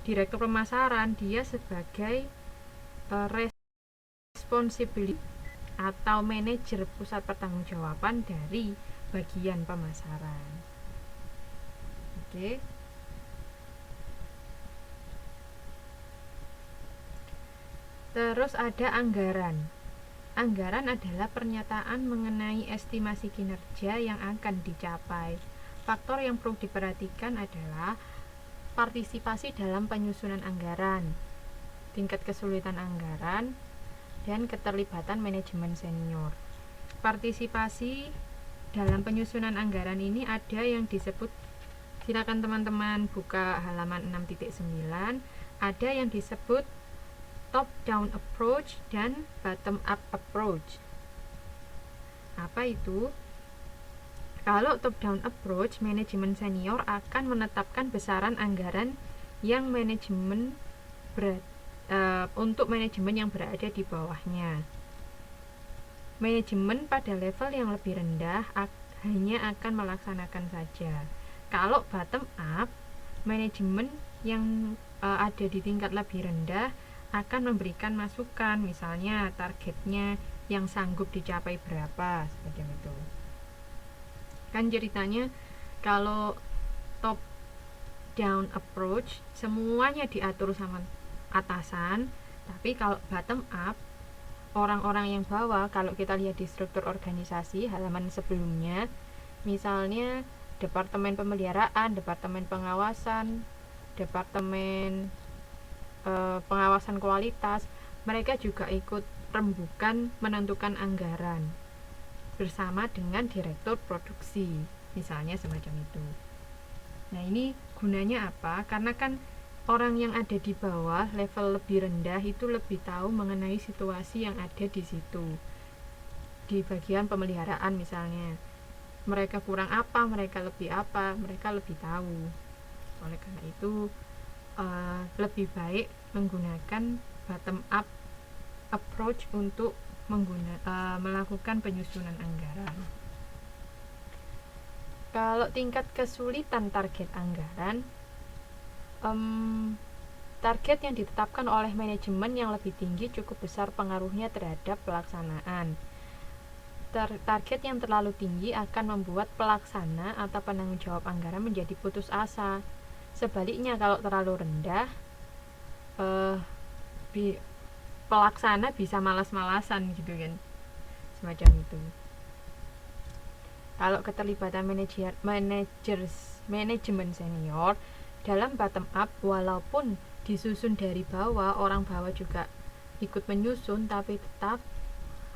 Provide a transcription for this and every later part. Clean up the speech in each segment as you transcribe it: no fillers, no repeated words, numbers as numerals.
direktur pemasaran dia sebagai responsibility atau manajer pusat pertanggungjawaban dari bagian pemasaran. Oke. Terus ada anggaran. Anggaran adalah pernyataan mengenai estimasi kinerja yang akan dicapai. Faktor yang perlu diperhatikan adalah partisipasi dalam penyusunan anggaran, tingkat kesulitan anggaran, dan keterlibatan manajemen senior. Partisipasi dalam penyusunan anggaran ini ada yang disebut, silakan teman-teman buka halaman 6.9, ada yang disebut top down approach dan bottom up approach. Apa itu? Kalau top down approach, manajemen senior akan menetapkan besaran anggaran yang untuk manajemen yang berada di bawahnya. Manajemen pada level yang lebih rendah hanya akan melaksanakan saja. Kalau bottom up, manajemen yang ada di tingkat lebih rendah akan memberikan masukan, misalnya targetnya yang sanggup dicapai berapa, seperti itu. Kan ceritanya kalau top down approach semuanya diatur sama atasan, tapi kalau bottom up, orang-orang yang bawah, kalau kita lihat di struktur organisasi halaman sebelumnya, misalnya departemen pemeliharaan, departemen pengawasan, departemen pengawasan kualitas, mereka juga ikut rembukan menentukan anggaran bersama dengan direktur produksi, misalnya semacam itu. Nah, ini gunanya apa? Karena kan orang yang ada di bawah, level lebih rendah itu lebih tahu mengenai situasi yang ada di situ. Di bagian pemeliharaan misalnya, mereka kurang apa, mereka lebih tahu. Oleh karena itu lebih baik menggunakan bottom up approach untuk melakukan penyusunan anggaran. Kalau tingkat kesulitan target anggaran, target yang ditetapkan oleh manajemen yang lebih tinggi cukup besar pengaruhnya terhadap pelaksanaan. Target yang terlalu tinggi akan membuat pelaksana atau penanggung jawab anggaran menjadi putus asa. Sebaliknya, kalau terlalu rendah, pelaksana bisa malas-malasan gitu kan, semacam itu. Kalau keterlibatan manajemen senior dalam bottom up, walaupun disusun dari bawah, orang bawah juga ikut menyusun, tapi tetap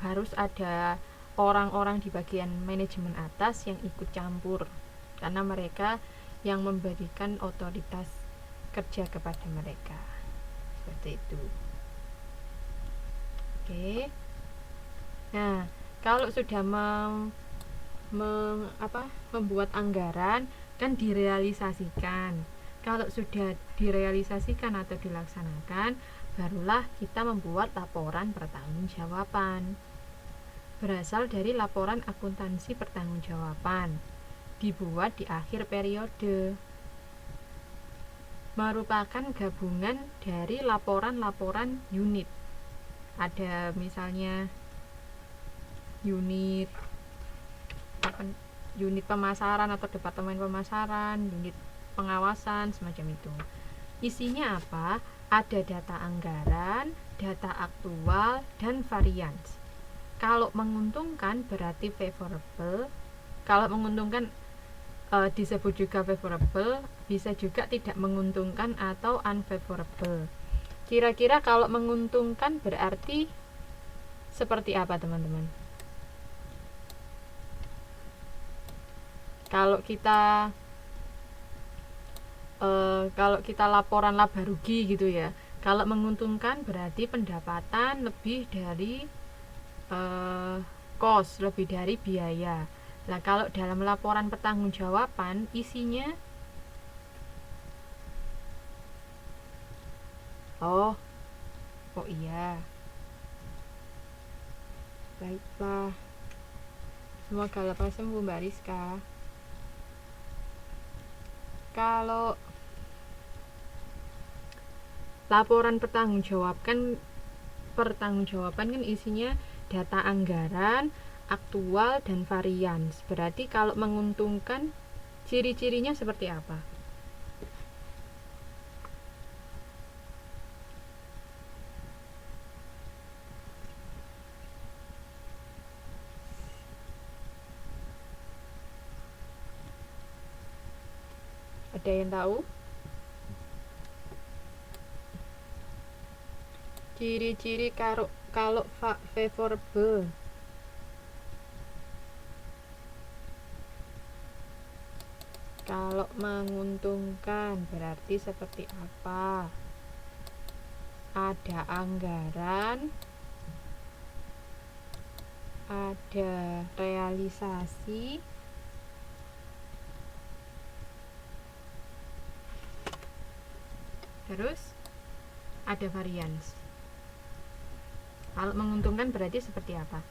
harus ada orang-orang di bagian manajemen atas yang ikut campur, karena mereka yang memberikan otoritas kerja kepada mereka, seperti itu. Oke. Nah, kalau sudah membuat anggaran, kan direalisasikan. Kalau sudah direalisasikan atau dilaksanakan, barulah kita membuat laporan pertanggungjawaban. Berasal dari laporan akuntansi pertanggungjawaban, dibuat di akhir periode. Merupakan gabungan dari laporan-laporan unit. Ada misalnya unit pemasaran atau departemen pemasaran, unit pengawasan, semacam itu. Isinya apa? Ada data anggaran, data aktual, dan variance. Kalau menguntungkan berarti favorable. Kalau menguntungkan disebut juga favorable, bisa juga tidak menguntungkan atau unfavorable. Kira-kira kalau menguntungkan berarti seperti apa, teman-teman? Kalau kita laporan laba rugi gitu ya, kalau menguntungkan berarti pendapatan lebih dari cost, lebih dari biaya. Nah, kalau dalam laporan pertanggungjawaban isinya oh iya, baiklah, semoga lepas sembuh Mbak Rizka. Kalau laporan pertanggungjawaban kan isinya data anggaran, aktual, dan varians. Berarti kalau menguntungkan, ciri-cirinya seperti apa? Ada yang tahu? Ciri-ciri kalau favorable. Kalau menguntungkan berarti seperti apa? Ada anggaran, ada realisasi, terus ada varians. Kalau menguntungkan berarti seperti apa?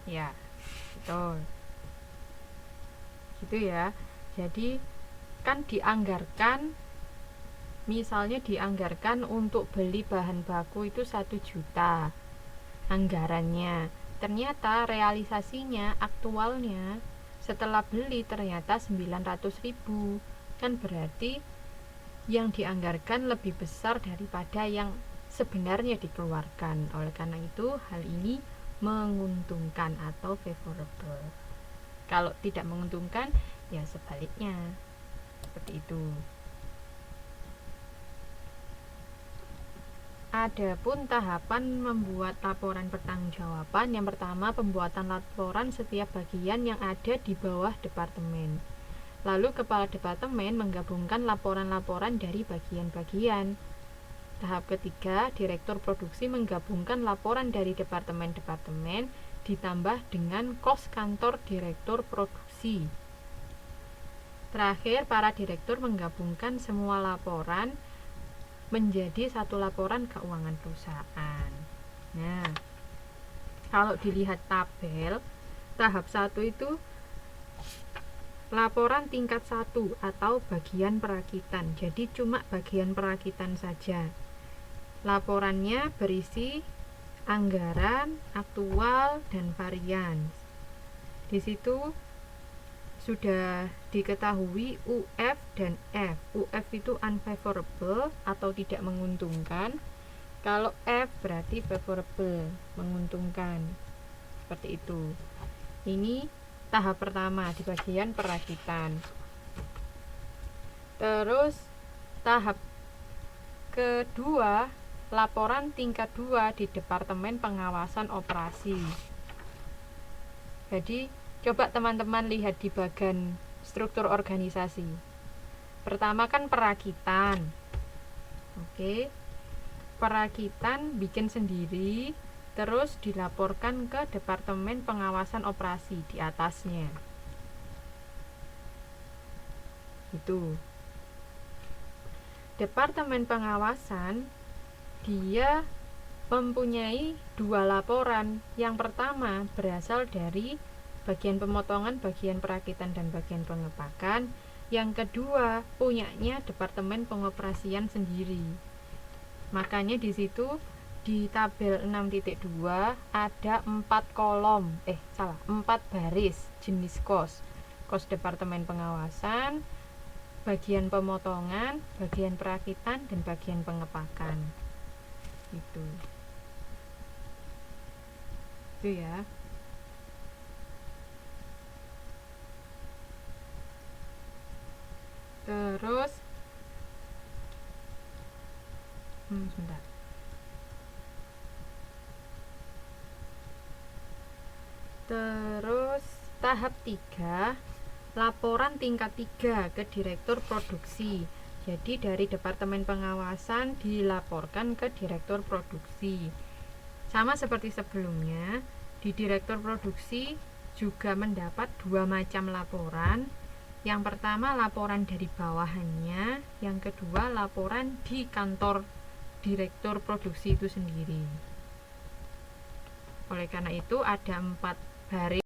Ya, betul. Gitu ya. Jadi kan dianggarkan, misalnya dianggarkan untuk beli bahan baku itu 1 juta anggarannya. Ternyata realisasinya, aktualnya setelah beli ternyata 900.000. Kan berarti yang dianggarkan lebih besar daripada yang sebenarnya dikeluarkan. Oleh karena itu, hal ini menguntungkan atau favorable. Kalau tidak menguntungkan, ya sebaliknya. Seperti itu. Adapun tahapan membuat laporan pertanggungjawaban, yang pertama pembuatan laporan setiap bagian yang ada di bawah departemen. Lalu kepala departemen menggabungkan laporan-laporan dari bagian-bagian. Tahap ketiga, direktur produksi menggabungkan laporan dari departemen-departemen ditambah dengan kos kantor direktur produksi. Terakhir, para direktur menggabungkan semua laporan menjadi satu laporan keuangan perusahaan. Nah, kalau dilihat tabel, tahap 1 itu laporan tingkat 1 atau bagian perakitan. Jadi cuma bagian perakitan saja. Laporannya berisi anggaran, aktual, dan varians. Di situ sudah diketahui UF dan F. UF itu unfavorable atau tidak menguntungkan. Kalau F berarti favorable, menguntungkan. Seperti itu. Ini tahap pertama di bagian perakitan. Terus tahap kedua, laporan tingkat 2 di Departemen Pengawasan Operasi. Jadi coba teman-teman lihat di bagian struktur organisasi. Pertama kan perakitan. Oke. Perakitan bikin sendiri, terus dilaporkan ke Departemen Pengawasan Operasi di atasnya. Itu. Departemen Pengawasan dia mempunyai 2 laporan. Yang pertama berasal dari bagian pemotongan, bagian perakitan, dan bagian pengepakan. Yang kedua punyanya Departemen Pengoperasian sendiri. Makanya di situ di tabel 6.2 ada 4 baris jenis kos. Kos Departemen Pengawasan, bagian pemotongan, bagian perakitan, dan bagian pengepakan. Itu ya. Terus sebentar. Terus tahap 3, laporan tingkat 3 ke direktur produksi. Jadi dari Departemen Pengawasan dilaporkan ke direktur produksi. Sama seperti sebelumnya, di direktur produksi juga mendapat 2 macam laporan. Yang pertama laporan dari bawahannya, yang kedua laporan di kantor direktur produksi itu sendiri. Oleh karena itu ada 4 baris